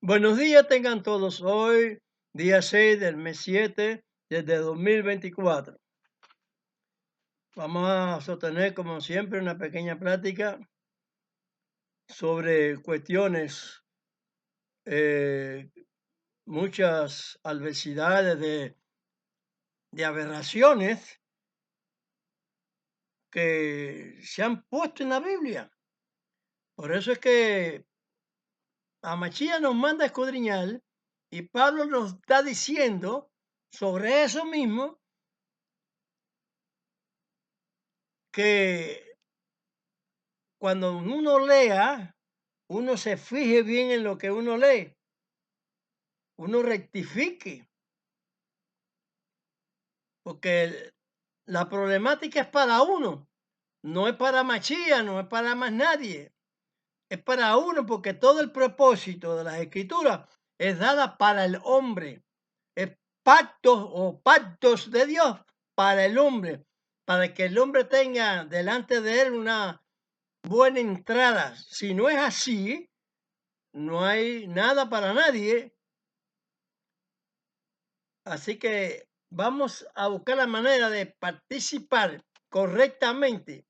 Buenos días tengan todos. Hoy, día 6 del mes 7 desde 2024. Vamos a sostener, como siempre, una pequeña plática sobre cuestiones, eh, muchas adversidades de aberraciones que se han puesto en la Biblia. Por eso es que Amachía nos manda a escudriñar y Pablo nos está diciendo sobre eso mismo que cuando uno lea, uno se fije bien en lo que uno lee, uno rectifique, porque la problemática es para uno, no es para Machía, no es para más nadie, es para uno, porque todo el propósito de las escrituras es dada para el hombre, es pactos de Dios para el hombre, para que el hombre tenga delante de él una buena entrada. Si no es así, no hay nada para nadie. Así que vamos a buscar la manera de participar correctamente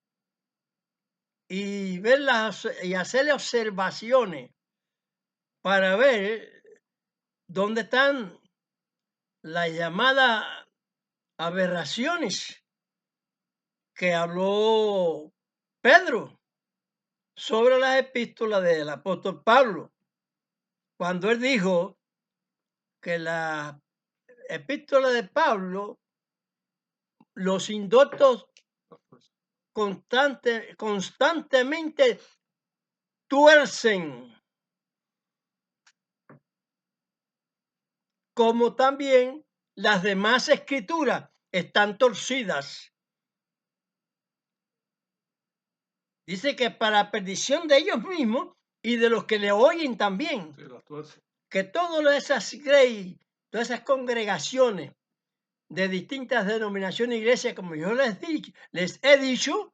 y verlas y hacerle observaciones para ver dónde están las llamadas aberraciones que habló Pedro sobre las epístolas del apóstol Pablo, cuando él dijo que la epístola de Pablo, los indoctos constantemente tuercen, como también las demás escrituras están torcidas. Dice que para perdición de ellos mismos y de los que le oyen también. Sí, que todas esas todas esas congregaciones de distintas denominaciones de iglesia, como yo les he dicho,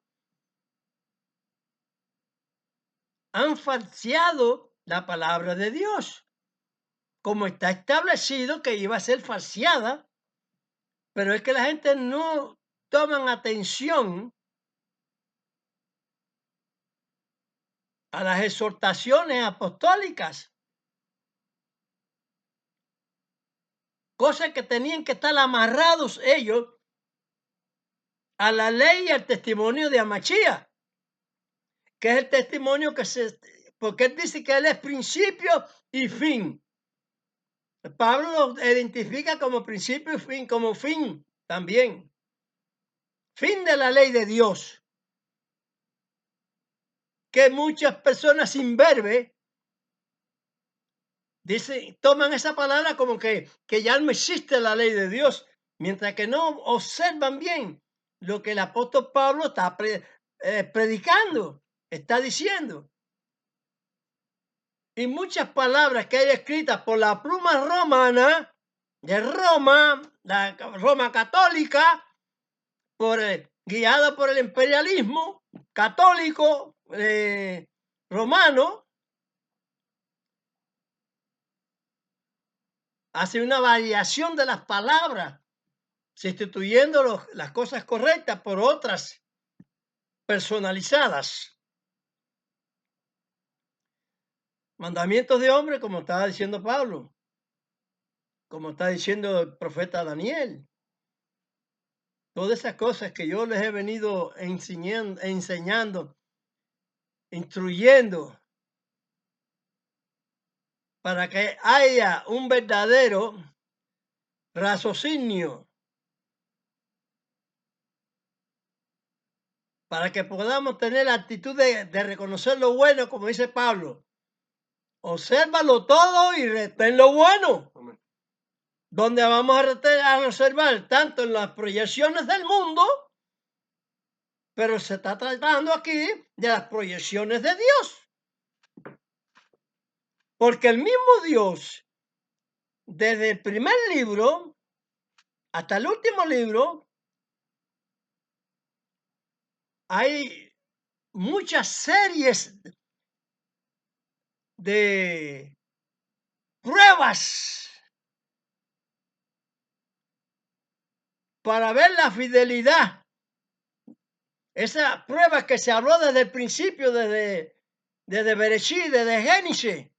han falseado la palabra de Dios, como está establecido que iba a ser falseada, pero es que la gente no toman atención a las exhortaciones apostólicas, cosas que tenían que estar amarrados ellos a la ley y al testimonio de Amachía, que es el testimonio porque él dice que él es principio y fin. Pablo lo identifica como principio y fin, como fin también. Fin de la ley de Dios. Que muchas personas imberbes toman esa palabra como que ya no existe la ley de Dios, mientras que no observan bien lo que el apóstol Pablo está predicando, está diciendo. Y muchas palabras que hay escritas por la pluma romana, de Roma, la Roma católica, guiada por el imperialismo católico romano, hace una variación de las palabras, sustituyendo las cosas correctas por otras personalizadas. Mandamientos de hombre, como estaba diciendo Pablo, como está diciendo el profeta Daniel. Todas esas cosas que yo les he venido enseñando, instruyendo, para que haya un verdadero raciocinio, para que podamos tener la actitud de reconocer lo bueno, como dice Pablo. Obsérvalo todo y retén lo bueno. Amén. Donde vamos a observar tanto en las proyecciones del mundo, pero se está tratando aquí de las proyecciones de Dios. Porque el mismo Dios, desde el primer libro hasta el último libro, hay muchas series de pruebas para ver la fidelidad. Esa prueba que se habló desde el principio, desde Bereshit, desde Génesis.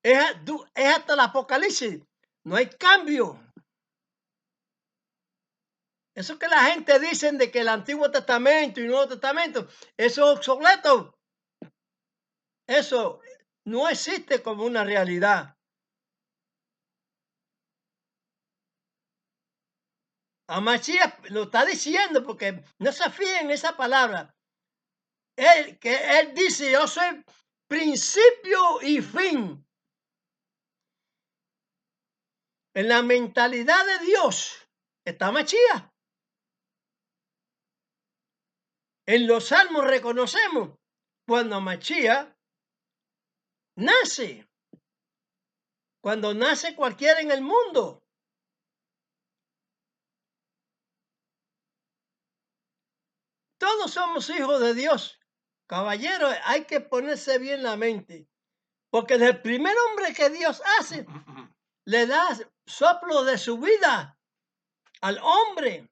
Es hasta el Apocalipsis. No hay cambio. Eso que la gente dice de que el Antiguo Testamento y Nuevo Testamento, eso es obsoleto. Eso no existe como una realidad. A Mashiach lo está diciendo porque no se fíen en esa palabra. Él dice, yo soy principio y fin. En la mentalidad de Dios está Mashiach. En los salmos reconocemos cuando Mashiach nace, cuando nace cualquiera en el mundo. Todos somos hijos de Dios. Caballero, hay que ponerse bien la mente, porque del primer hombre que Dios hace, le da soplo de su vida al hombre.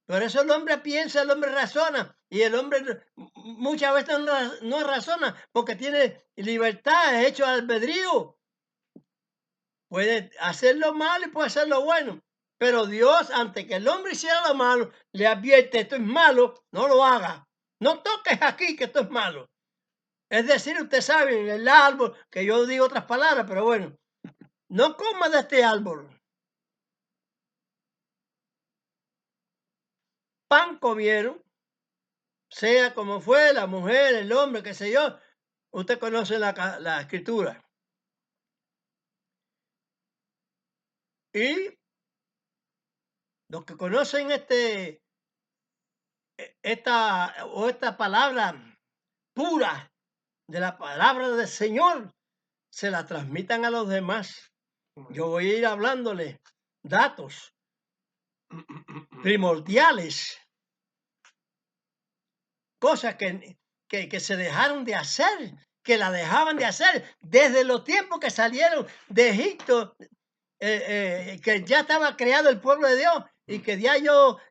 Por eso el hombre piensa, el hombre razona, y el hombre muchas veces no razona, porque tiene libertad, es hecho albedrío. Puede hacer lo malo y puede hacer lo bueno. Pero Dios, antes que el hombre hiciera lo malo, le advierte, esto es malo, no lo haga. No toques aquí, que esto es malo. Es decir, usted sabe, en el árbol, que yo digo otras palabras, pero bueno, no coma de este árbol. Pan comieron, sea como fue, la mujer, el hombre, qué sé yo. Usted conoce la escritura. Y los que conocen esta palabra pura de la palabra del Señor, se la transmitan a los demás. Yo voy a ir hablándole datos primordiales, cosas que se dejaron de hacer, que la dejaban de hacer desde los tiempos que salieron de Egipto, que ya estaba creado el pueblo de Dios y que ya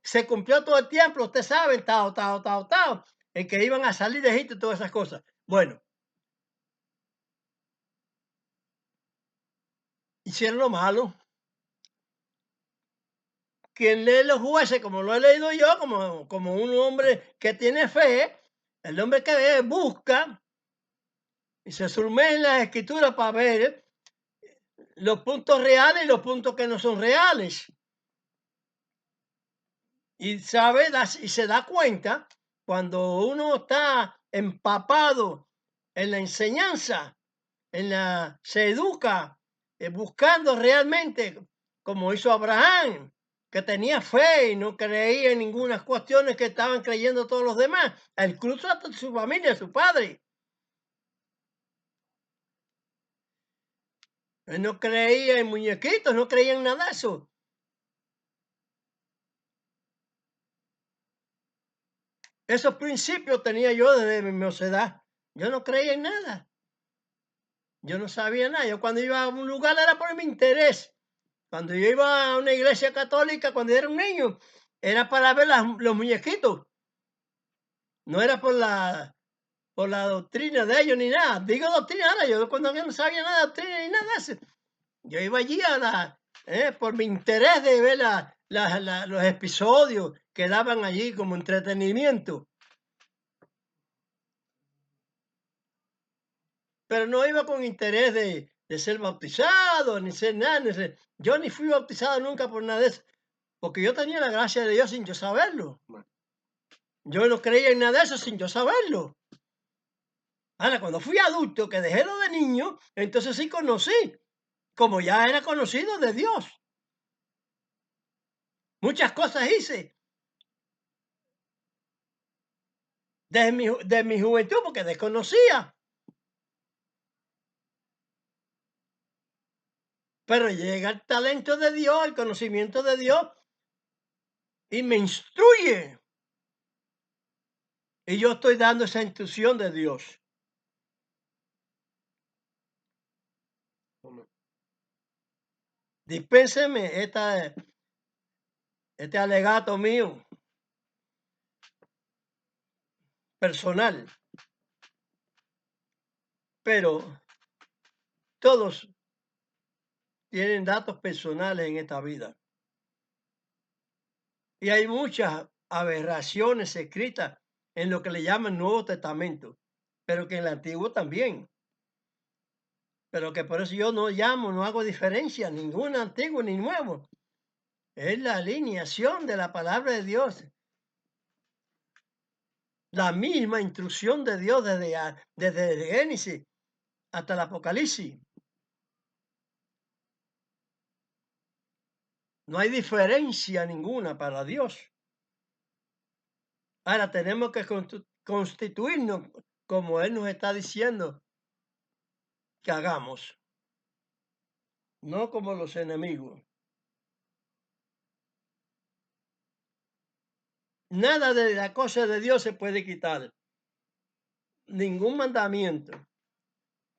se cumplió todo el tiempo, usted sabe, el que iban a salir de Egipto y todas esas cosas. Bueno, hicieron lo malo. Quien lee los jueces, como lo he leído yo, como un hombre que tiene fe, el hombre que busca y se sumerge en las escrituras para ver los puntos reales y los puntos que no son reales. Y sabe y se da cuenta cuando uno está empapado en la enseñanza, se educa buscando realmente, como hizo Abraham, que tenía fe y no creía en ninguna cuestiones que estaban creyendo todos los demás, incluso hasta su familia, su padre. Él no creía en muñequitos, no creía en nada de eso. Esos principios tenía yo desde mi mocedad. Yo no creía en nada. Yo no sabía nada. Yo cuando iba a un lugar era por mi interés. Cuando yo iba a una iglesia católica, cuando era un niño, era para ver los muñequitos. No era por la doctrina de ellos ni nada. Digo doctrina, ahora yo cuando yo no sabía nada de doctrina ni nada de eso. Yo iba allí por mi interés de ver los episodios que daban allí como entretenimiento. Pero no iba con interés de ser bautizado, ni ser nada. Yo ni fui bautizado nunca por nada de eso, porque yo tenía la gracia de Dios sin yo saberlo. Yo no creía en nada de eso sin yo saberlo. Ahora, cuando fui adulto, que dejé lo de niño, entonces sí conocí, como ya era conocido de Dios. Muchas cosas hice de mi juventud porque desconocía. Pero llega el talento de Dios, el conocimiento de Dios y me instruye. Y yo estoy dando esa instrucción de Dios. Dispénseme este alegato mío personal, pero todos tienen datos personales en esta vida. Y hay muchas aberraciones escritas en lo que le llaman Nuevo Testamento, pero que en el Antiguo también. Pero que por eso yo no hago diferencia, ningún antiguo ni nuevo. Es la alineación de la palabra de Dios. La misma instrucción de Dios desde el Génesis hasta el Apocalipsis. No hay diferencia ninguna para Dios. Ahora tenemos que constituirnos como Él nos está diciendo que hagamos, no como los enemigos. Nada de la cosa de Dios se puede quitar. Ningún mandamiento.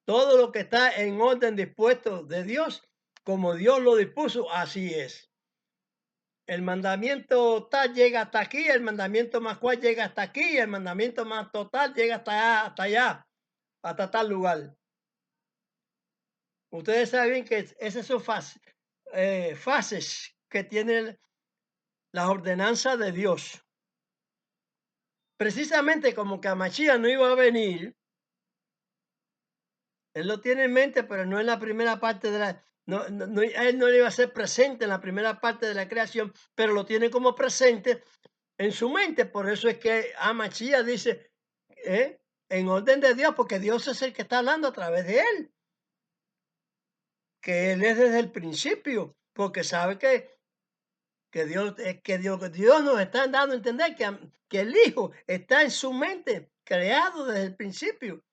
Todo lo que está en orden dispuesto de Dios, como Dios lo dispuso, así es. El mandamiento tal llega hasta aquí, el mandamiento más cual llega hasta aquí, el mandamiento más total llega hasta allá, hasta tal lugar. Ustedes saben que esas son fases que tienen las ordenanzas de Dios. Precisamente como que a Mashiach no iba a venir, él lo tiene en mente, pero no en la primera parte de la... él no iba a ser presente en la primera parte de la creación, pero lo tiene como presente en su mente. Por eso es que a Mashiach dice, en orden de Dios, porque Dios es el que está hablando a través de él. Que él es desde el principio, porque sabe que Dios nos está dando a entender que el Hijo está en su mente, creado desde el principio.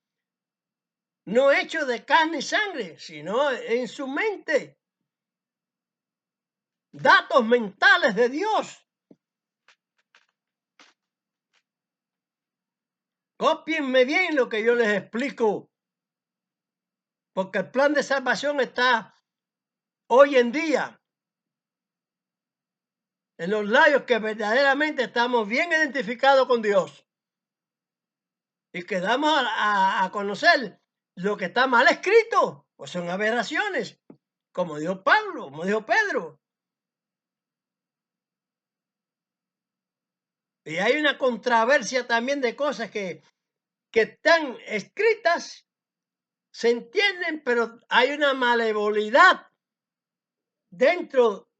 No hecho de carne y sangre, sino en su mente. Datos mentales de Dios. Cópienme bien lo que yo les explico. Porque el plan de salvación está hoy en día en los labios que verdaderamente estamos bien identificados con Dios. Y que damos a conocer lo que está mal escrito, pues son aberraciones, como dijo Pablo, como dijo Pedro. Y hay una controversia también de cosas que están escritas, se entienden, pero hay una malevolidad dentro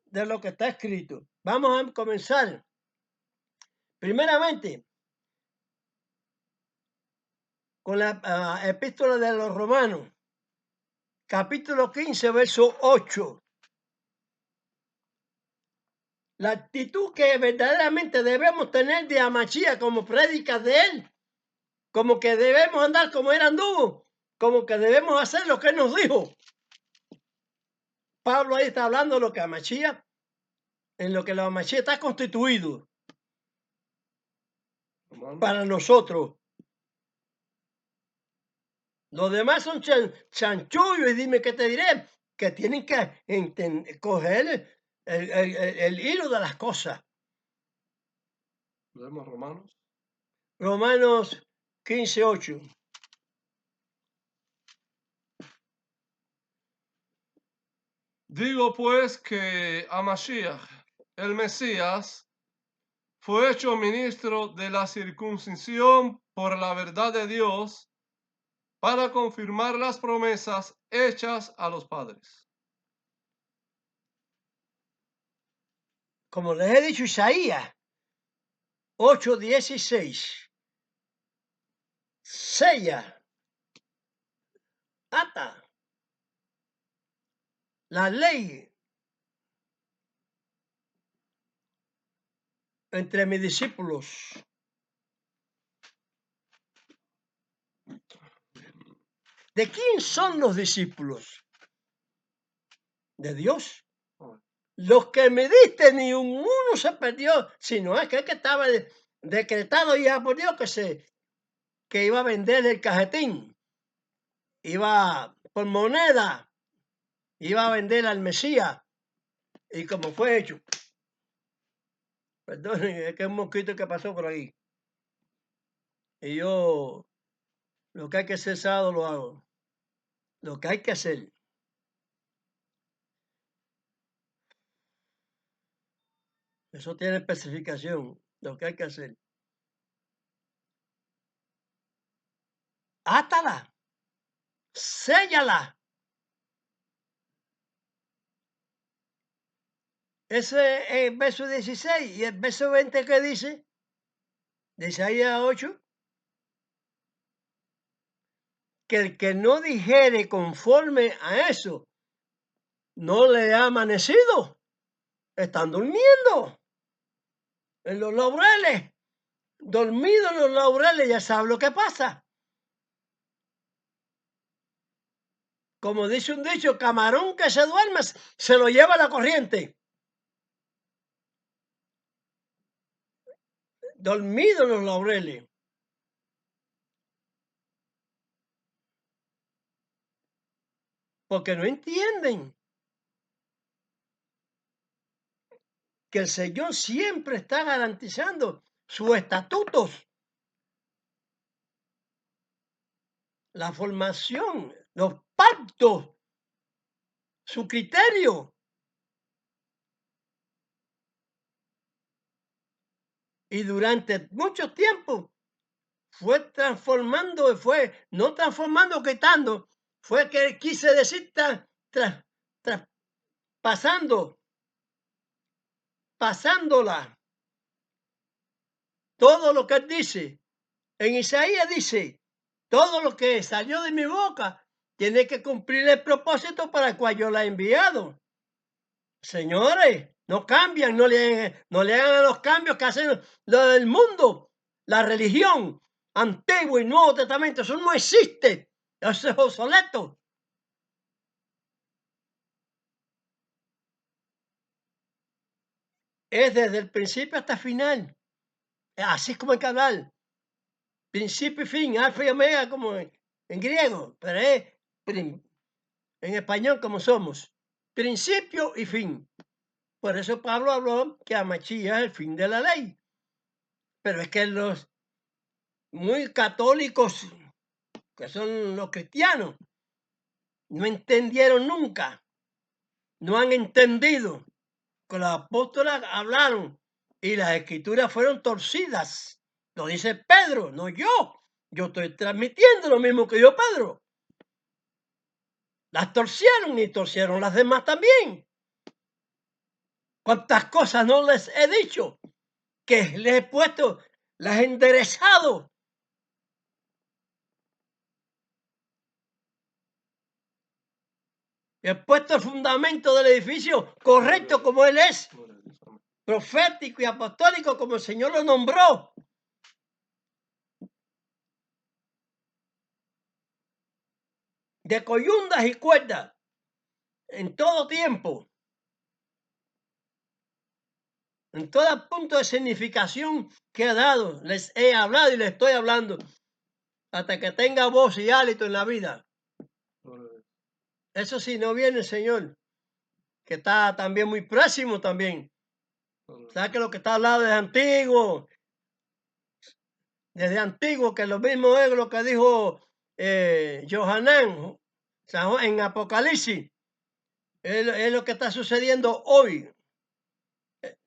de lo que está escrito. Vamos a comenzar. Primeramente, con la epístola de los Romanos, capítulo 15, verso 8. La actitud que verdaderamente debemos tener de Amachía como prédica de él, como que debemos andar como él anduvo, como que debemos hacer lo que él nos dijo. Pablo ahí está hablando de lo que Amachía, en lo que la Amachía está constituido para nosotros. Los demás son chanchullos y dime qué te diré, que tienen que coger el hilo de las cosas. ¿Leemos Romanos? Romanos 15, 8. Digo pues que a Mashiach, el Mesías, fue hecho ministro de la circuncisión por la verdad de Dios para confirmar las promesas hechas a los padres. Como les he dicho, Isaías 8:16. Sella, ata la ley entre mis discípulos. ¿De quién son los discípulos? De Dios. Los que me diste, ni uno se perdió, sino es que estaba decretado ya por Dios que iba a vender el cajetín. Iba por moneda iba a vender al Mesías, y como fue hecho. Perdonen, es que es un mosquito que pasó por ahí. Y yo, lo que hay que hacer sábado lo hago. Lo que hay que hacer. Eso tiene especificación, lo que hay que hacer. Átala, séllala. Ese es el verso 16 y el verso 20 que dice, de Isaías 8, que el que no dijere conforme a eso, no le ha amanecido. Están durmiendo en los laureles, dormido en los laureles, ya sabe lo que pasa. Como dice un dicho, camarón que se duerme se lo lleva la corriente. Dormido en los laureles. Porque no entienden que el Señor siempre está garantizando sus estatutos, la formación, los pactos, su criterio. Y durante mucho tiempo fue transformando, no transformando, quitando, fue que quise decir pasándola. Todo lo que él dice. En Isaías dice, todo lo que salió de mi boca tiene que cumplir el propósito para el cual yo la he enviado. Señores, no cambian, no le hagan los cambios que hacen lo del mundo, la religión, Antiguo y Nuevo Testamento, eso no existe, eso es obsoleto. Es desde el principio hasta el final, así es como hay que hablar, principio y fin, alfa y omega como en griego, pero es en español como somos, principio y fin. Por eso Pablo habló que a Machía es el fin de la ley. Pero es que los muy católicos, que son los cristianos, no entendieron nunca, no han entendido que los apóstoles hablaron y las escrituras fueron torcidas. Lo dice Pedro, no yo. Yo estoy transmitiendo lo mismo que yo, Pedro. Las torcieron y torcieron las demás también. ¿Cuántas cosas no les he dicho? Que les he puesto, las he enderezado. He puesto el fundamento del edificio correcto como él es, profético y apostólico como el Señor lo nombró. De coyundas y cuerdas, en todo tiempo, en todo punto de significación que ha dado, les he hablado y les estoy hablando, hasta que tenga voz y hálito en la vida. Eso sí, no viene el Señor, que está también muy próximo también. ¿Sabes que lo que está hablado desde antiguo, que lo mismo es lo que dijo Johanán en Apocalipsis? Es lo que está sucediendo hoy.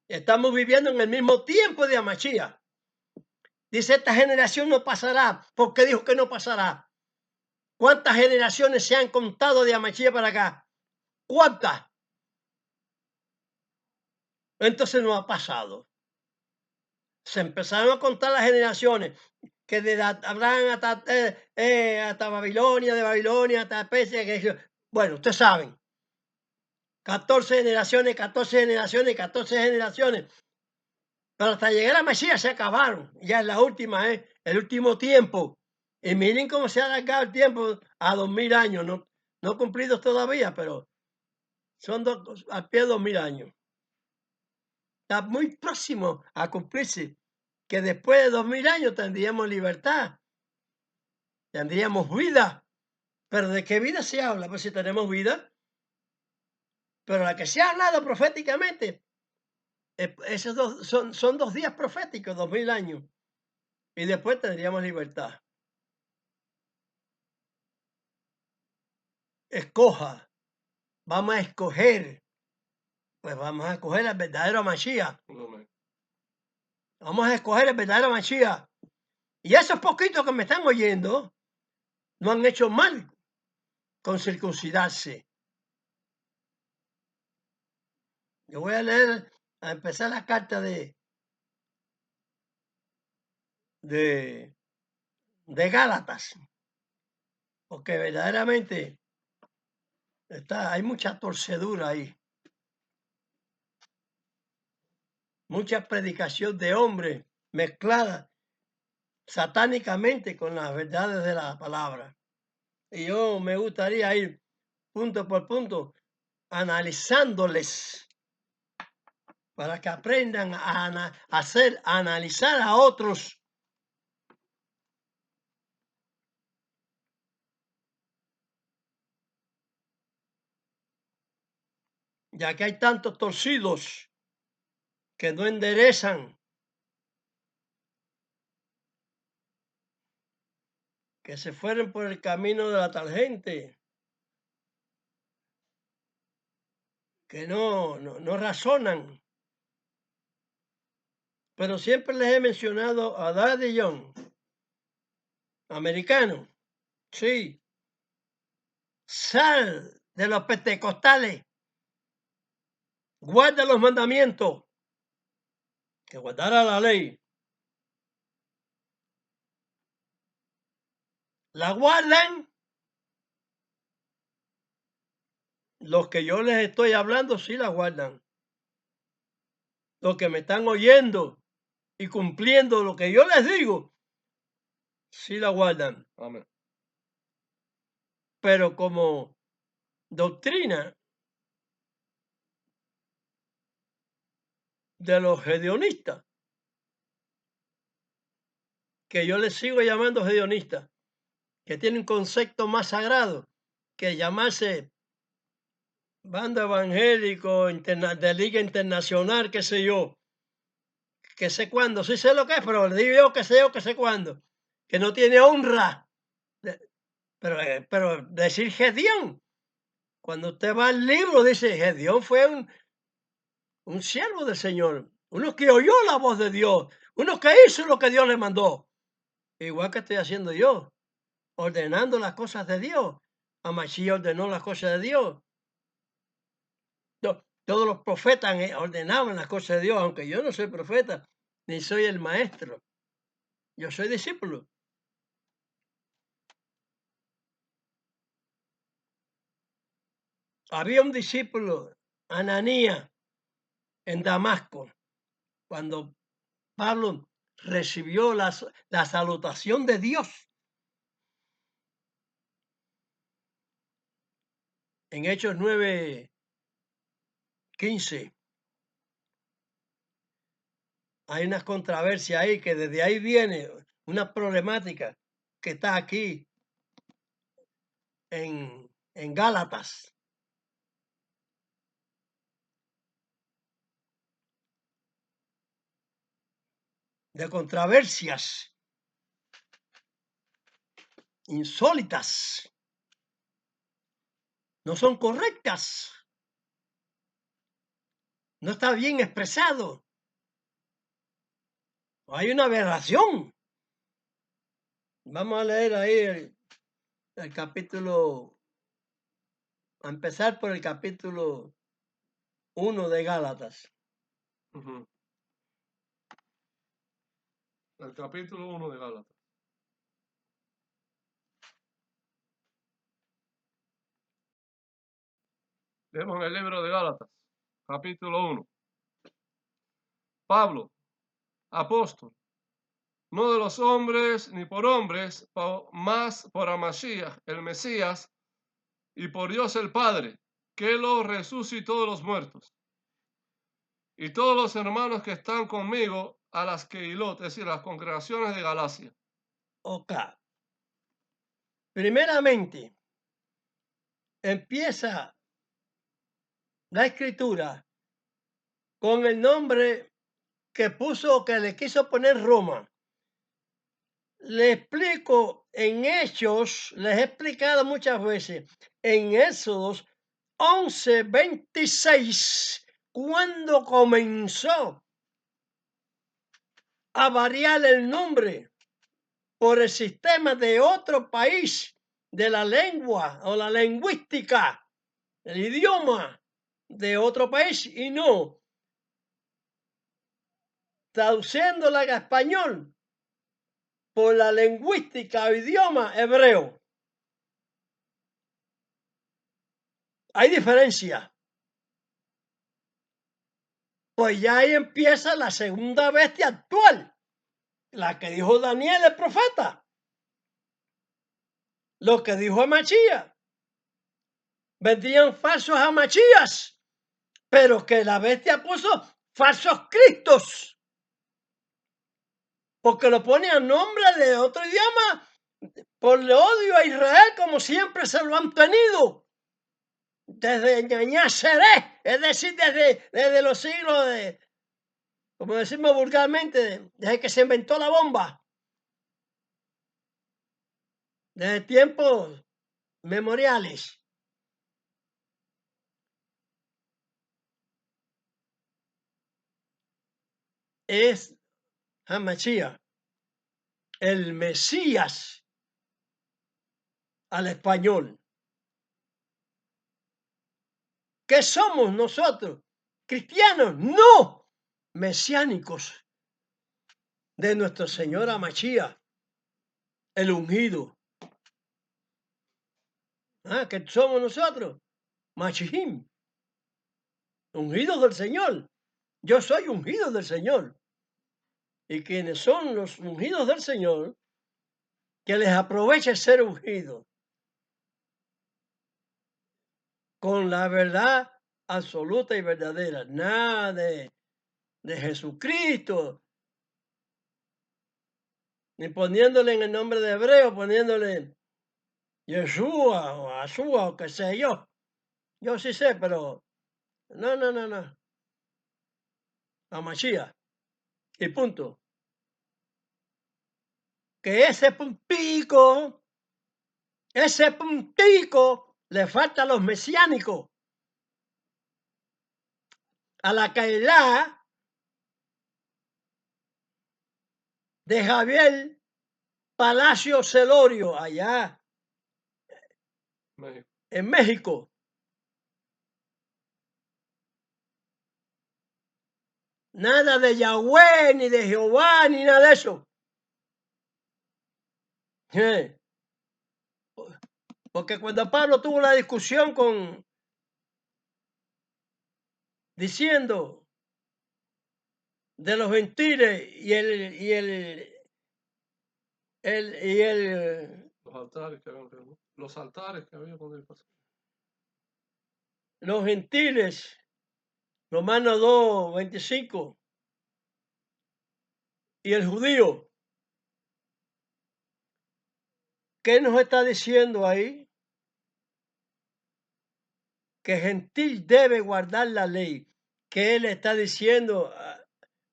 Estamos viviendo en el mismo tiempo de Amachía. Dice, esta generación no pasará. ¿Por qué dijo que no pasará? ¿Cuántas generaciones se han contado de Amachía para acá? ¿Cuántas? Entonces no ha pasado. Se empezaron a contar las generaciones que desde Abraham hasta Babilonia, de Babilonia hasta Persia. Bueno, ustedes saben. 14 generaciones, 14 generaciones, 14 generaciones. Pero hasta llegar a Mesías se acabaron. Ya es la última, el último tiempo. Y miren cómo se ha alargado el tiempo a 2000 años. No cumplidos todavía, pero son al pie de 2000 años. Está muy próximo a cumplirse. Que después de 2000 años tendríamos libertad. Tendríamos vida. Pero ¿de qué vida se habla? Pues si tenemos vida, Pero la que se ha hablado proféticamente, esos son 2 días proféticos, 2000 años. Y después tendríamos libertad. Escoja, vamos a escoger, pues vamos a escoger al verdadero Mashiach. Amén. Vamos a escoger el verdadero Mashiach. Y esos poquitos que me están oyendo no han hecho mal con circuncidarse. Yo voy a leer, a empezar la carta de Gálatas, porque verdaderamente hay mucha torcedura ahí, mucha predicación de hombre mezclada satánicamente con las verdades de la palabra. Y yo me gustaría ir punto por punto analizándoles para que aprendan a analizar a otros. Ya que hay tantos torcidos que no enderezan, que se fueron por el camino de la tangente, que no razonan. Pero siempre les he mencionado a Daddy Young, americano, sí, sal de los pentecostales, guarda los mandamientos, que guardara la ley. La guardan los que yo les estoy hablando, sí la guardan. Los que me están oyendo y cumpliendo lo que yo les digo, sí la guardan. Amén. Pero como doctrina de los hedionistas, que yo les sigo llamando hedionistas, que tienen un concepto más sagrado que llamarse bando evangélico de liga internacional, qué sé yo, que sé cuándo, sí sé lo que es, pero le digo yo que sé cuándo, que no tiene honra. Pero decir Gedeón, cuando usted va al libro, dice Gedeón fue un siervo del Señor, uno que oyó la voz de Dios, uno que hizo lo que Dios le mandó, igual que estoy haciendo yo, ordenando las cosas de Dios. Amachí ordenó las cosas de Dios. Todos los profetas ordenaban las cosas de Dios, aunque yo no soy profeta, ni soy el maestro. Yo soy discípulo. Había un discípulo, Ananías, en Damasco, cuando Pablo recibió la salutación de Dios. En Hechos 9:15 hay una controversia ahí, que desde ahí viene una problemática que está aquí en Gálatas. De controversias insólitas, no son correctas, no está bien expresado, hay una aberración. Vamos a leer ahí el capítulo, a empezar por el capítulo 1 de Gálatas. El capítulo 1 de Gálatas. Leemos en el libro de Gálatas, capítulo 1. Pablo, apóstol, no de los hombres ni por hombres, más por Amashiach, el Mesías, y por Dios el Padre, que lo resucitó de los muertos. Y todos los hermanos que están conmigo a las Keilot, es decir, las congregaciones de Galacia. Ok. Primeramente, empieza la escritura con el nombre que le quiso poner Roma. Le explico en Hechos, les he explicado muchas veces, en Éxodos 11:26, cuando comenzó a variar el nombre por el sistema de otro país, de la lengua o la lingüística, el idioma de otro país, y no traduciéndola a español por la lingüística o idioma hebreo. Hay diferencia. Pues ya ahí empieza la segunda bestia actual, la que dijo Daniel el profeta, lo que dijo Amachías. Vendían falsos amachías, pero que la bestia puso falsos cristos, porque lo pone a nombre de otro idioma, por el odio a Israel, como siempre se lo han tenido, desde Ñañá Seré, es decir, desde los siglos de, como decimos vulgarmente, desde que se inventó la bomba, desde tiempos memoriales. Es Hamashías, el Mesías al español. ¿Qué somos nosotros? ¿Cristianos? No, mesiánicos de nuestro Señor Amachías, el ungido. ¿Qué somos nosotros? Machihim, ungidos del Señor. Yo soy ungido del Señor. Y quienes son los ungidos del Señor, que les aproveche ser ungidos con la verdad absoluta y verdadera. Nada de Jesucristo, ni poniéndole en el nombre de hebreo, poniéndole Yeshua o Asúa o qué sé yo. Yo sí sé, pero no. A Mashiach. Y punto. Que ese puntico le falta a los mesiánicos, a la Cailá de Javier Palacio Celorio, allá en México. Nada de Yahweh, ni de Jehová, ni nada de eso. Porque cuando Pablo tuvo la discusión diciendo de los gentiles y los altares que había con el pastor. Los gentiles, Romanos 2:25, y el judío, ¿qué nos está diciendo ahí? Que gentil debe guardar la ley. ¿Qué él está diciendo a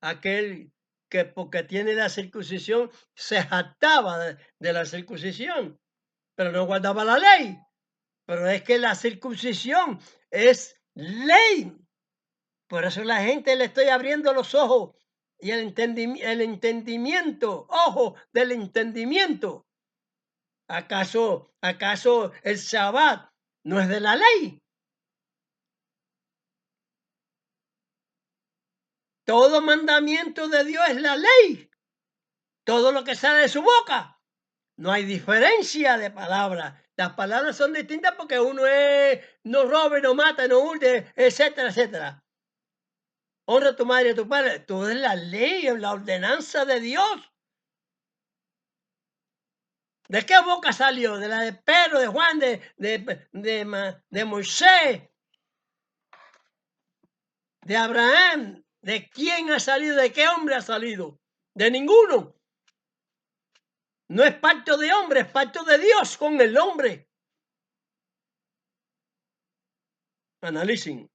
aquel que porque tiene la circuncisión se jactaba de la circuncisión, pero no guardaba la ley? Pero es que la circuncisión es ley. Por eso la gente le estoy abriendo los ojos y el entendimiento, ojo del entendimiento. ¿Acaso el Shabbat no es de la ley? Todo mandamiento de Dios es la ley. Todo lo que sale de su boca. No hay diferencia de palabras. Las palabras son distintas porque uno es no robe, no mata, no hurte, etcétera, etcétera. Honra a tu madre y a tu padre. Todo es la ley, la ordenanza de Dios. ¿De qué boca salió? De la de Pedro, de Juan, de Moisés, de Abraham. ¿De quién ha salido? ¿De qué hombre ha salido? De ninguno. No es pacto de hombre, es pacto de Dios con el hombre. Analicen.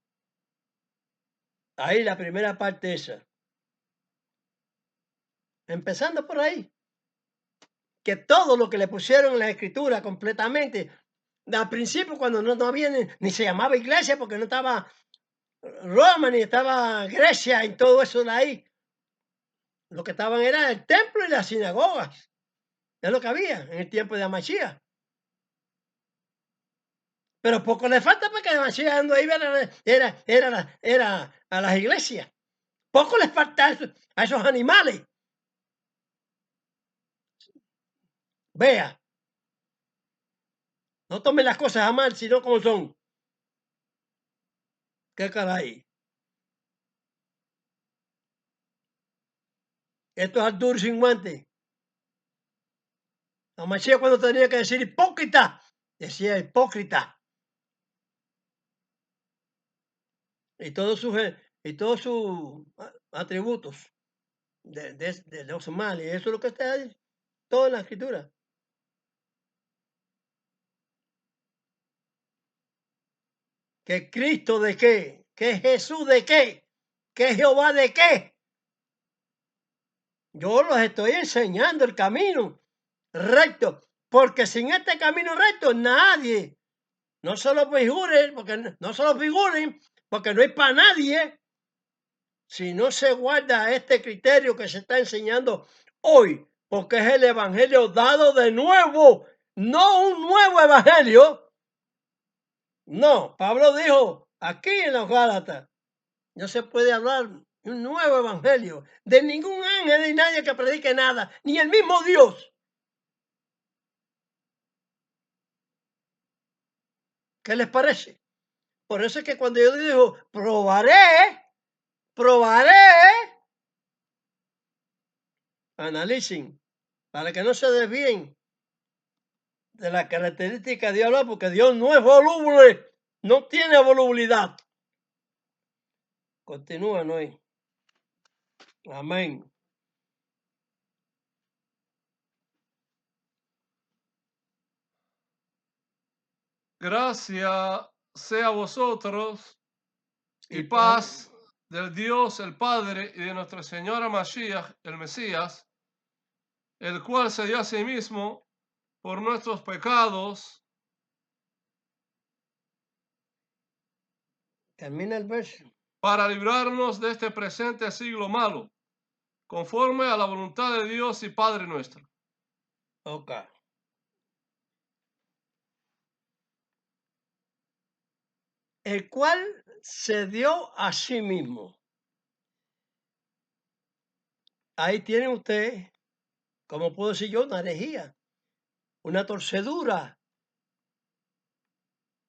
Ahí la primera parte esa. Empezando por ahí. Que todo lo que le pusieron en la escritura completamente, al principio cuando no había ni se llamaba iglesia porque no estaba Roma ni estaba Grecia y todo eso de ahí. Lo que estaban era el templo y las sinagogas. Es lo que había en el tiempo de Mashiach. Pero poco le falta para que Mashiach ando ahí era a las iglesias. Poco les falta a esos animales. Vea. No tomen las cosas a mal, sino como son. ¿Qué caray? Esto es Arturo sin guante. A Mashiach cuando tenía que decir hipócrita, decía hipócrita. Y todos sus atributos de los males. Eso es lo que está ahí, todo en la escritura. ¿Que Cristo de qué? ¿Que Jesús de qué? ¿Que Jehová de qué? Yo los estoy enseñando el camino recto, porque sin este camino recto nadie, no solo figuren, porque no hay para nadie, si no se guarda este criterio que se está enseñando hoy, porque es el evangelio dado de nuevo, no un nuevo evangelio. No, Pablo dijo aquí en los Gálatas, no se puede hablar de un nuevo evangelio, de ningún ángel ni nadie que predique nada, ni el mismo Dios. ¿Qué les parece? Por eso es que cuando yo digo, probaré, analicen, para que no se desvíen de la característica de Dios hablar, porque Dios no es voluble, no tiene volubilidad. Continúa, Noé. Amén. Gracia sea a vosotros y paz del Dios el Padre y de Nuestra Señora Mashiach, el Mesías, el cual se dio a sí mismo por nuestros pecados. Termina el verso. Para librarnos de este presente siglo malo, conforme a la voluntad de Dios y Padre nuestro. Ok. El cual se dio a sí mismo. Ahí tiene usted, como puedo decir yo, una herejía, una torcedura,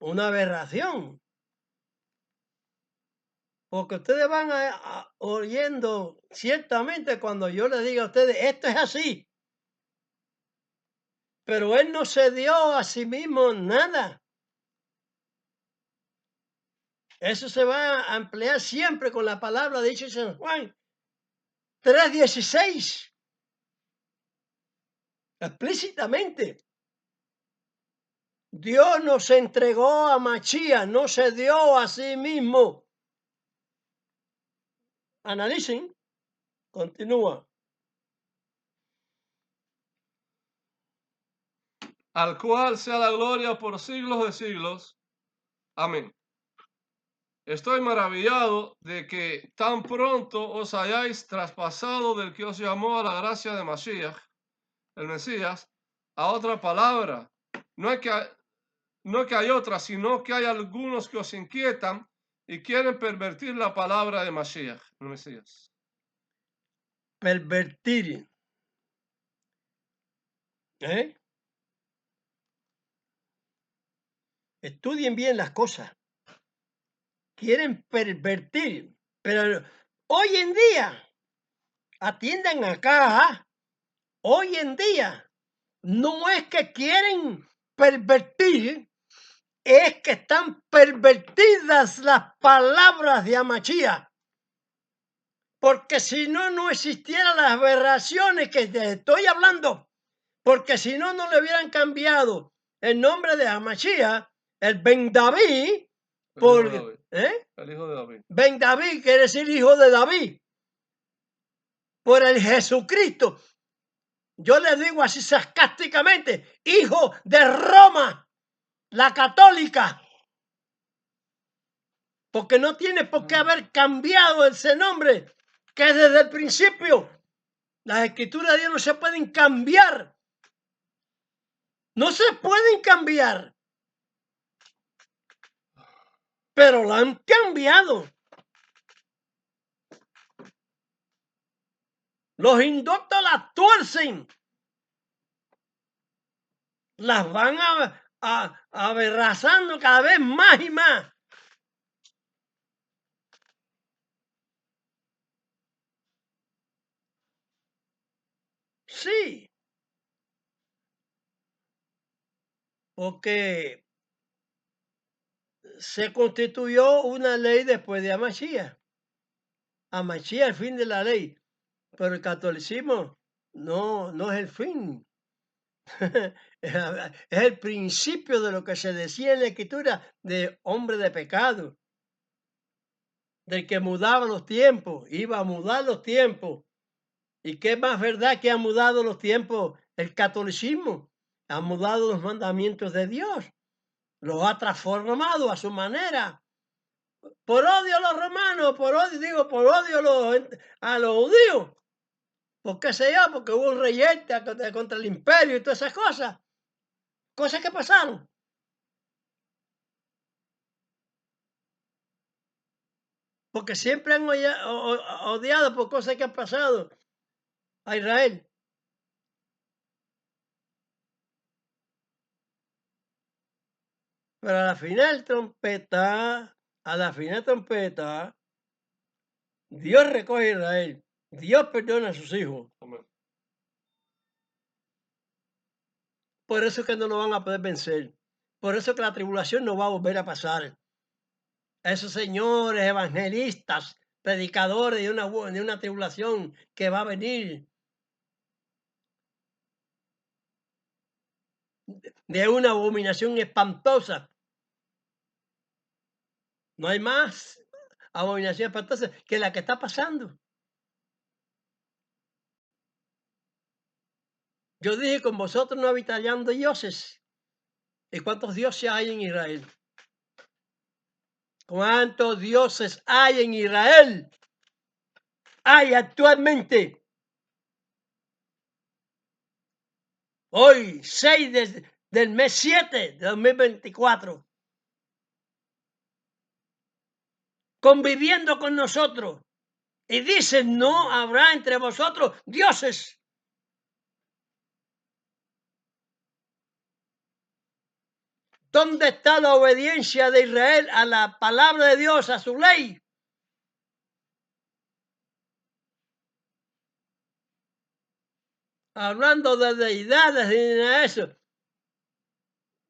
una aberración. Porque ustedes van oyendo ciertamente cuando yo les diga a ustedes, esto es así. Pero él no se dio a sí mismo nada. Eso se va a emplear siempre con la palabra dicha en San Juan 3:16. Explícitamente. Dios nos entregó a Mashiach, no se dio a sí mismo. Analicen. Continúa. Al cual sea la gloria por siglos de siglos. Amén. Estoy maravillado de que tan pronto os hayáis traspasado del que os llamó a la gracia de Mashiach, el Mesías, a otra palabra. No es que hay otra, sino que hay algunos que os inquietan y quieren pervertir la palabra de Mashiach, el Mesías. Pervertir. Estudien bien las cosas. Quieren pervertir, pero hoy en día, atiendan acá, hoy en día, no es que quieren pervertir, es que están pervertidas las palabras de Amachía. Porque si no, no existieran las aberraciones que te estoy hablando. Porque si no, no le hubieran cambiado el nombre de Amachía, el Ben David, El hijo de Por, David. ¿eh? El hijo de David. Ben David quiere decir hijo de David. Por el Jesucristo. Yo le digo así sarcásticamente, hijo de Roma, la católica. Porque no tiene por qué haber cambiado ese nombre, que desde el principio las escrituras de Dios no se pueden cambiar. No se pueden cambiar. Pero la han cambiado. Los indoctos las tuercen. Las van aberrazando cada vez más y más. Sí. Porque se constituyó una ley después de Amachía. Amachía el fin de la ley. Pero el catolicismo no es el fin. Es el principio de lo que se decía en la escritura de hombre de pecado, del que mudaba los tiempos, iba a mudar los tiempos. ¿Y qué más verdad que ha mudado los tiempos el catolicismo? Ha mudado los mandamientos de Dios, los ha transformado a su manera. Por odio a los romanos, por odio a los judíos. ¿Por qué sé yo? Porque hubo un reyente contra el imperio y todas esas cosas. Cosas que pasaron. Porque siempre han odiado por cosas que han pasado a Israel. Pero a la final trompeta, Dios recoge a Israel. Dios perdona a sus hijos. Amén. Por eso es que no lo van a poder vencer. Por eso es que la tribulación no va a volver a pasar. Esos señores evangelistas, predicadores de una tribulación que va a venir, de una abominación espantosa. No hay más abominación espantosa que la que está pasando. Yo dije, con vosotros no habitarían dioses. ¿Y cuántos dioses hay en Israel? ¿Cuántos dioses hay en Israel? Hay actualmente. Hoy, 6 del mes 7 de 2024. Conviviendo con nosotros. Y dicen, no habrá entre vosotros dioses. ¿Dónde está la obediencia de Israel a la palabra de Dios, a su ley? Hablando de deidades ni nada de eso.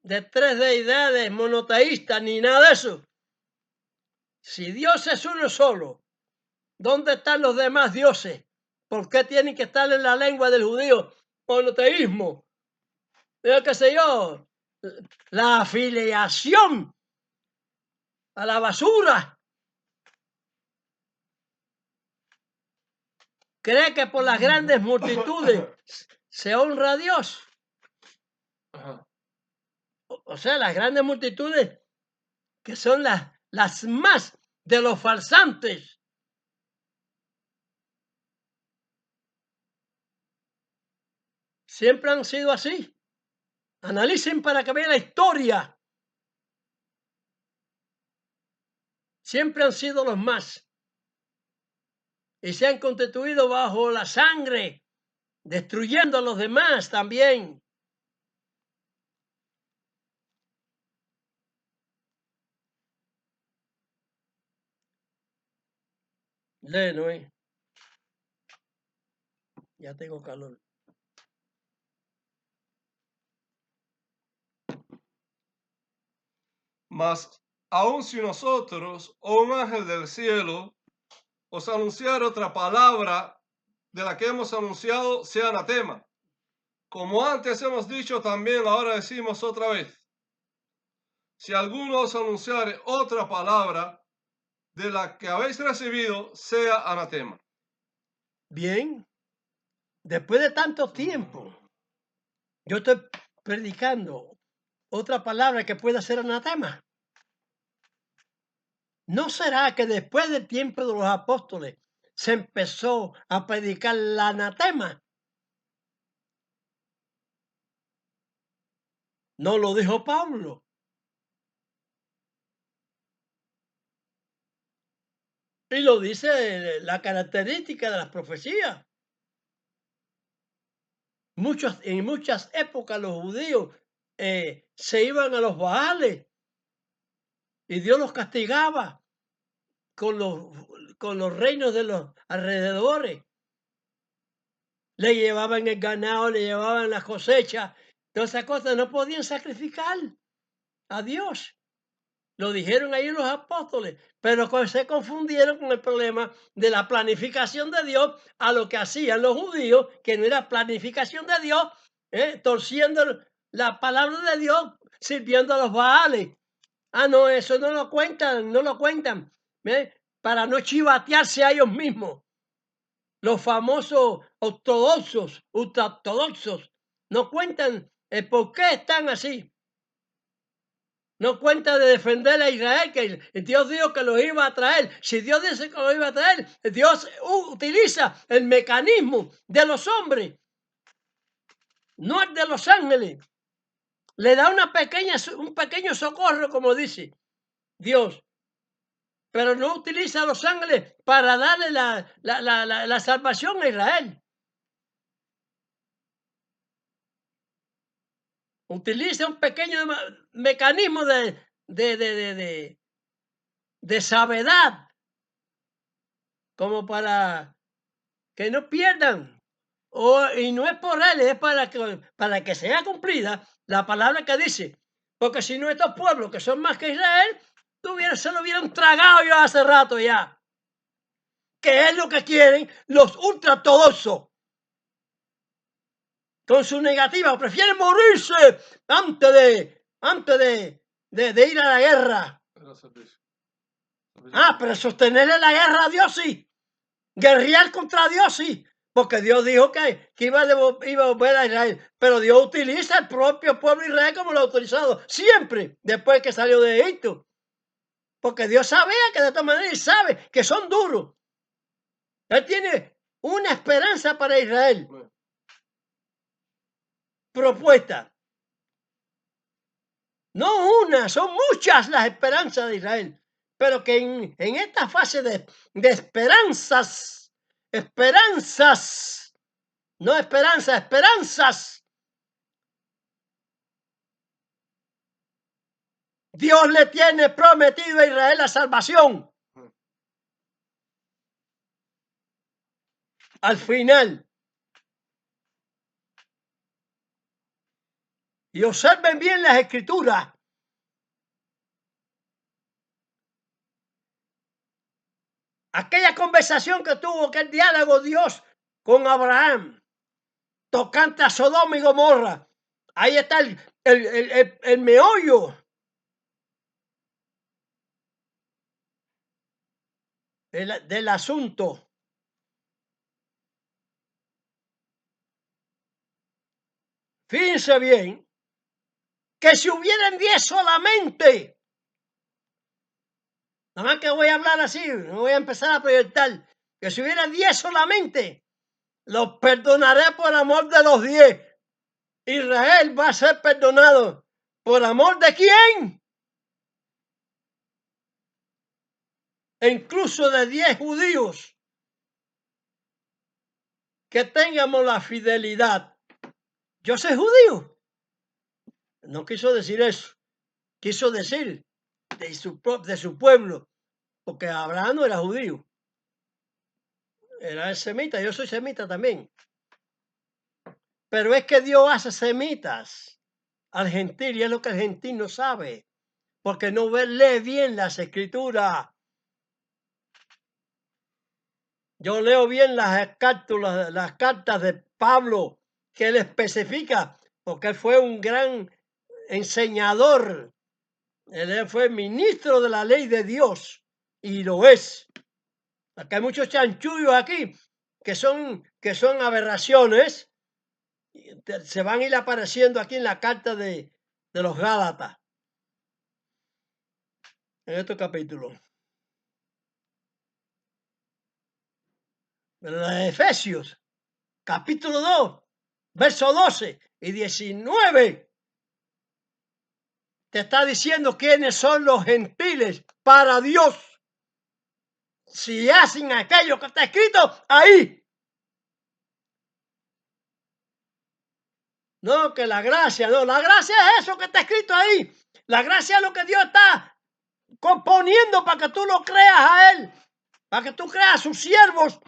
De 3 deidades monoteístas ni nada de eso. Si Dios es uno solo, ¿dónde están los demás dioses? ¿Por qué tienen que estar en la lengua del judío? Monoteísmo. Qué sé yo, la afiliación a la basura. ¿Cree que por las grandes multitudes se honra a Dios? Ajá. O sea, las grandes multitudes que son las más de los farsantes. Siempre han sido así. Analicen para que vean la historia. Siempre han sido los más. Y se han constituido bajo la sangre, destruyendo a los demás también. Lee, Noé. Ya tengo calor. Mas aun si nosotros, o un ángel del cielo, os anunciar otra palabra de la que hemos anunciado, sea anatema. Como antes hemos dicho, también ahora decimos otra vez. si alguno os anunciare otra palabra de la que habéis recibido, sea anatema. Bien, después de tanto tiempo, yo estoy predicando otra palabra que pueda ser anatema. ¿No será que después del tiempo de los apóstoles se empezó a predicar el anatema? No lo dijo Pablo. Y lo dice la característica de las profecías. En muchas épocas los judíos se iban a los Baales y Dios los castigaba con los reinos de los alrededores. Le llevaban el ganado, le llevaban las cosechas, todas esas cosas, no podían sacrificar a Dios. Lo dijeron ahí los apóstoles, pero se confundieron con el problema de la planificación de Dios a lo que hacían los judíos, que no era planificación de Dios, torciendo la palabra de Dios, sirviendo a los Baales. Ah, no, eso no lo cuentan, para no chivatearse a ellos mismos. Los famosos ortodoxos, ultraortodoxos, no cuentan por qué están así. No cuenta de defender a Israel, que Dios dijo que los iba a traer. Si Dios dice que los iba a traer, Dios utiliza el mecanismo de los hombres, no el de los ángeles. Le da un pequeño socorro, como dice Dios, pero no utiliza a los ángeles para darle la salvación a Israel. Utiliza un pequeño mecanismo de savedad, como para que no pierdan. Y no es por él, es para que sea cumplida la palabra que dice. Porque si no, estos pueblos que son más que Israel, se lo hubieran tragado yo hace rato ya. Que es lo que quieren los ultraortodoxos. Con su negativa, prefieren morirse antes de ir a la guerra. Pero sostenerle la guerra a Dios sí. Guerrear contra Dios sí. Porque Dios dijo que iba a volver a Israel. Pero Dios utiliza el propio pueblo de Israel como lo ha utilizado siempre después que salió de Egipto. Porque Dios sabía que de esta manera Él sabe que son duros. Él tiene una esperanza para Israel. Propuesta. No una, son muchas las esperanzas de Israel. Pero que en esta fase de esperanzas, no esperanza, esperanzas. Dios le tiene prometido a Israel la salvación. Al final. Y observen bien las escrituras. Aquella conversación que tuvo, aquel diálogo Dios con Abraham, tocante a Sodoma y Gomorra. Ahí está el meollo del asunto. Fíjense bien, que si hubieran 10 solamente, nada más que voy a hablar así, no voy a empezar a proyectar, que si hubieran 10 solamente, los perdonaré por amor de los 10. Israel va a ser perdonado. ¿Por amor de quién? Incluso de 10 judíos que tengamos la fidelidad. Yo soy judío. No quiso decir eso. Quiso decir de su pueblo, porque Abraham no era judío. Era semita, yo soy semita también. Pero es que Dios hace semitas al gentil y es lo que el gentil no sabe, porque no lee bien las escrituras. Yo leo bien las cartas de Pablo, que él especifica, porque él fue un gran enseñador Él fue ministro de la ley de Dios y lo es. Acá hay muchos chanchullos aquí que son aberraciones. Se van a ir apareciendo aquí en la carta de los Gálatas, en estos capítulos. Pero en Efesios, capítulo 2, verso 12 y 19, te está diciendo quiénes son los gentiles para Dios. Si hacen aquello que está escrito ahí. No, que la gracia, no, la gracia es eso que está escrito ahí. La gracia es lo que Dios está componiendo para que tú lo creas a Él, para que tú creas a sus siervos.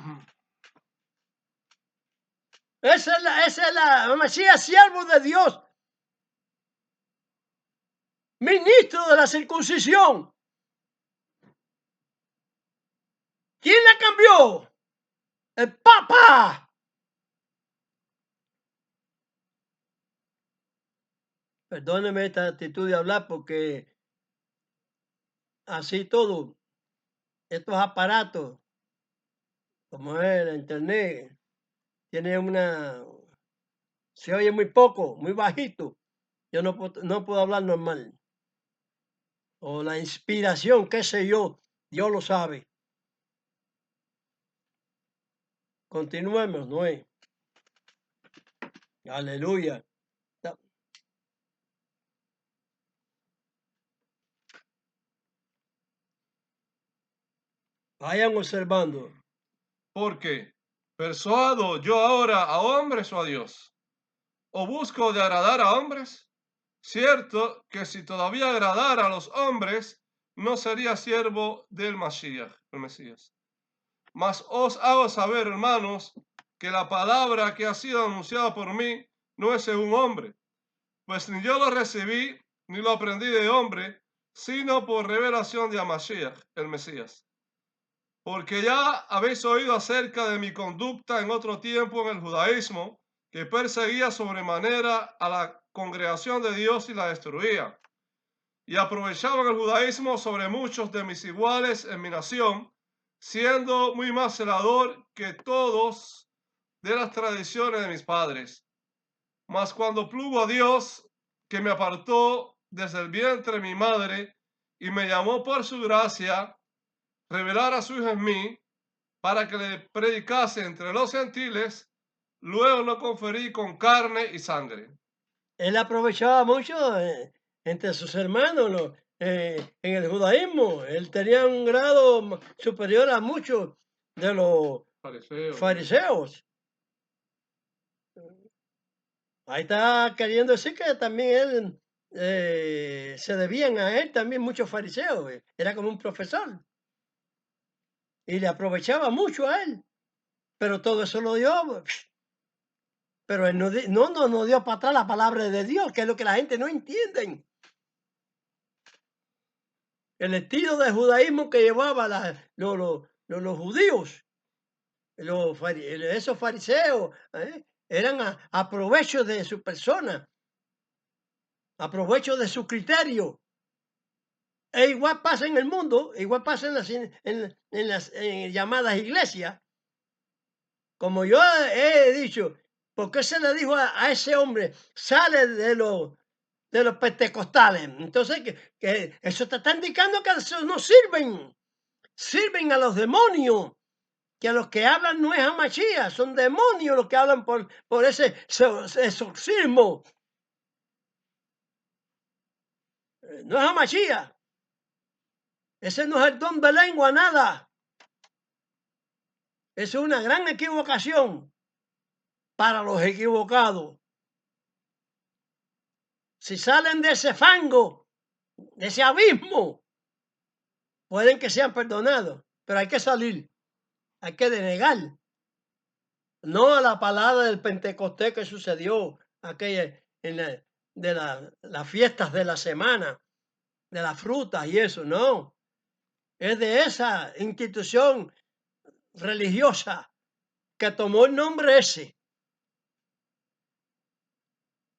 Esa es la Mesías, siervo de Dios, ministro de la circuncisión. ¿Quién la cambió? El Papa. Perdóneme esta actitud de hablar porque así todo, estos aparatos, como es el internet, tiene se oye muy poco, muy bajito. Yo no puedo hablar normal. O la inspiración, qué sé yo, Dios lo sabe. Continuemos, Noé. Aleluya. Vayan observando. Porque persuado yo ahora a hombres o a Dios, o busco de agradar a hombres. Cierto que si todavía agradara a los hombres, no sería siervo del Mashiach, el Mesías. Mas os hago saber, hermanos, que la palabra que ha sido anunciada por mí no es según hombre, pues ni yo lo recibí ni lo aprendí de hombre, sino por revelación de Mashiach, el Mesías. Porque ya habéis oído acerca de mi conducta en otro tiempo en el judaísmo, que perseguía sobremanera a la congregación de Dios y la destruía. Y aprovechaban el judaísmo sobre muchos de mis iguales en mi nación, siendo muy más celador que todos de las tradiciones de mis padres. Mas cuando plugo a Dios, que me apartó desde el vientre de mi madre y me llamó por su gracia, revelar a su Hijo en mí, para que le predicase entre los gentiles, luego lo conferí con carne y sangre. Él aprovechaba mucho entre sus hermanos en el judaísmo. Él tenía un grado superior a muchos de los fariseos. Ahí está queriendo decir que también él se debían a él también muchos fariseos. Era como un profesor. Y le aprovechaba mucho a él. Pero todo eso lo dio. Pero él no dio para atrás la palabra de Dios, que es lo que la gente no entiende. El estilo de judaísmo que llevaba los judíos, esos fariseos, eran a provecho de su persona, a provecho de su criterio. E igual pasa en el mundo, igual pasa en las llamadas iglesias. Como yo he dicho, ¿por qué se le dijo a ese hombre, sale de los pentecostales? Entonces, que eso te está indicando que eso no sirven a los demonios, que a los que hablan no es a Mashiach, son demonios los que hablan por ese exorcismo. No es a Mashiach. Ese no es el don de lengua, nada. Es una gran equivocación para los equivocados. Si salen de ese fango, de ese abismo, pueden que sean perdonados, pero hay que salir, hay que denegar. No a la palabra del Pentecostés que sucedió aquella de las fiestas de la semana, de las frutas y eso, no. Es de esa institución religiosa que tomó el nombre ese.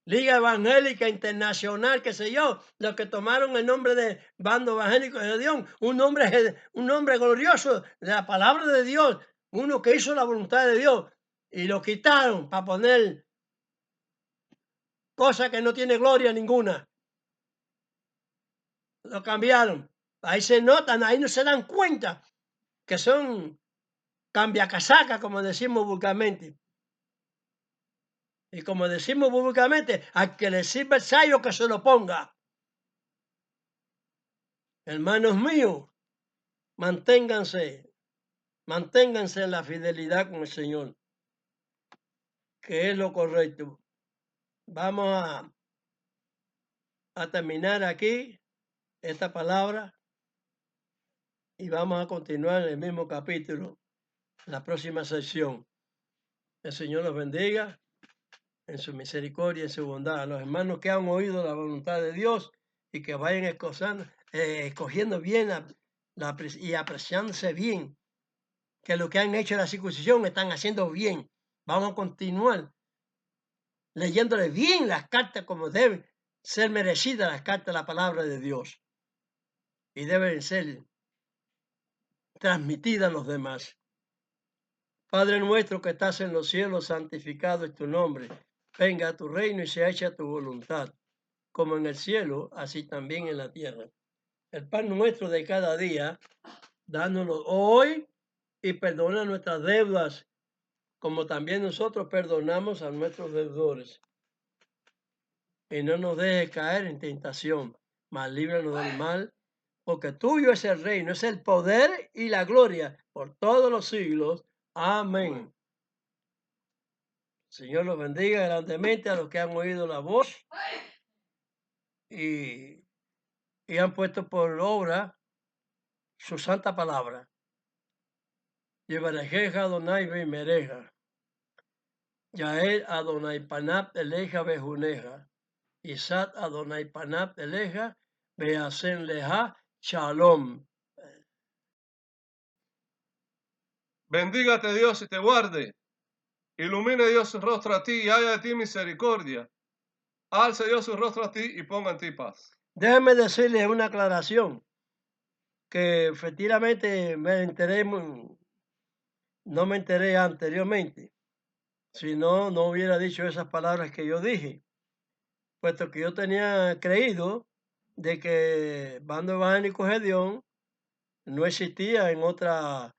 Liga Evangélica Internacional, qué sé yo, los que tomaron el nombre de Bando Evangélico de Dios, un nombre glorioso de la palabra de Dios, uno que hizo la voluntad de Dios, y lo quitaron para poner cosa que no tiene gloria ninguna. Lo cambiaron. Ahí se notan, ahí no se dan cuenta que son cambiacasacas, como decimos vulgarmente. Y como decimos vulgarmente, al que le sirve el sayo que se lo ponga. Hermanos míos, manténganse en la fidelidad con el Señor, que es lo correcto. Vamos a terminar aquí esta palabra y vamos a continuar en el mismo capítulo, en la próxima sección. El Señor los bendiga en su misericordia y en su bondad. A los hermanos que han oído la voluntad de Dios y que vayan escogiendo bien y apreciándose bien que lo que han hecho en la circuncisión están haciendo bien. Vamos a continuar leyéndole bien las cartas como deben ser merecidas las cartas de la palabra de Dios y deben ser transmitidas a los demás. Padre nuestro que estás en los cielos, santificado es tu nombre. Venga a tu reino y sea hecha tu voluntad, como en el cielo, así también en la tierra. El pan nuestro de cada día, dánoslo hoy y perdona nuestras deudas, como también nosotros perdonamos a nuestros deudores. Y no nos dejes caer en tentación, mas líbranos del mal, porque tuyo es el reino, es el poder y la gloria por todos los siglos. Amén. Señor los bendiga grandemente a los que han oído la voz y han puesto por obra su santa palabra. Yevarejeja Adonai Mereja. Yael Adonai Panap Eleja Bejuneja. Isat Adonai Panap Eleja Beasen Leja Shalom. Bendígate Dios y te guarde. Ilumine Dios su rostro a ti y haya de ti misericordia. Alce Dios su rostro a ti y ponga en ti paz. Déjenme decirles una aclaración, que efectivamente no me enteré anteriormente. Si no, no hubiera dicho esas palabras que yo dije, puesto que yo tenía creído de que Bando Evangélico Gedeón no existía en otra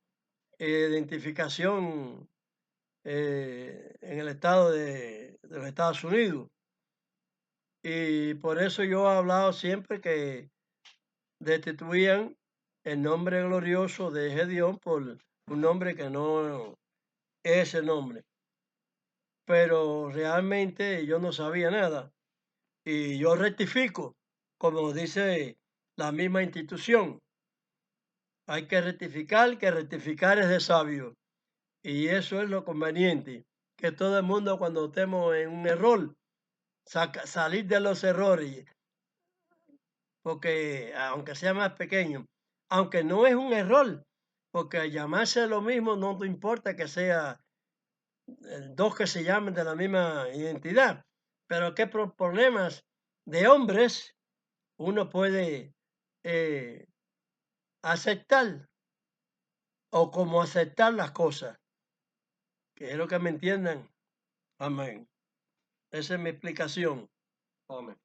identificación en el estado de los Estados Unidos. Y por eso yo he hablado siempre que destituían el nombre glorioso de Gedeón por un nombre que no es ese nombre. Pero realmente yo no sabía nada. Y yo rectifico, como dice la misma institución. Hay que rectificar es de sabio. Y eso es lo conveniente, que todo el mundo cuando estemos en un error, salir de los errores, porque aunque sea más pequeño, aunque no es un error, porque llamarse lo mismo no te importa que sea dos que se llamen de la misma identidad, pero qué problemas de hombres uno puede aceptar o como aceptar las cosas. Quiero que me entiendan. Amén. Esa es mi explicación. Amén.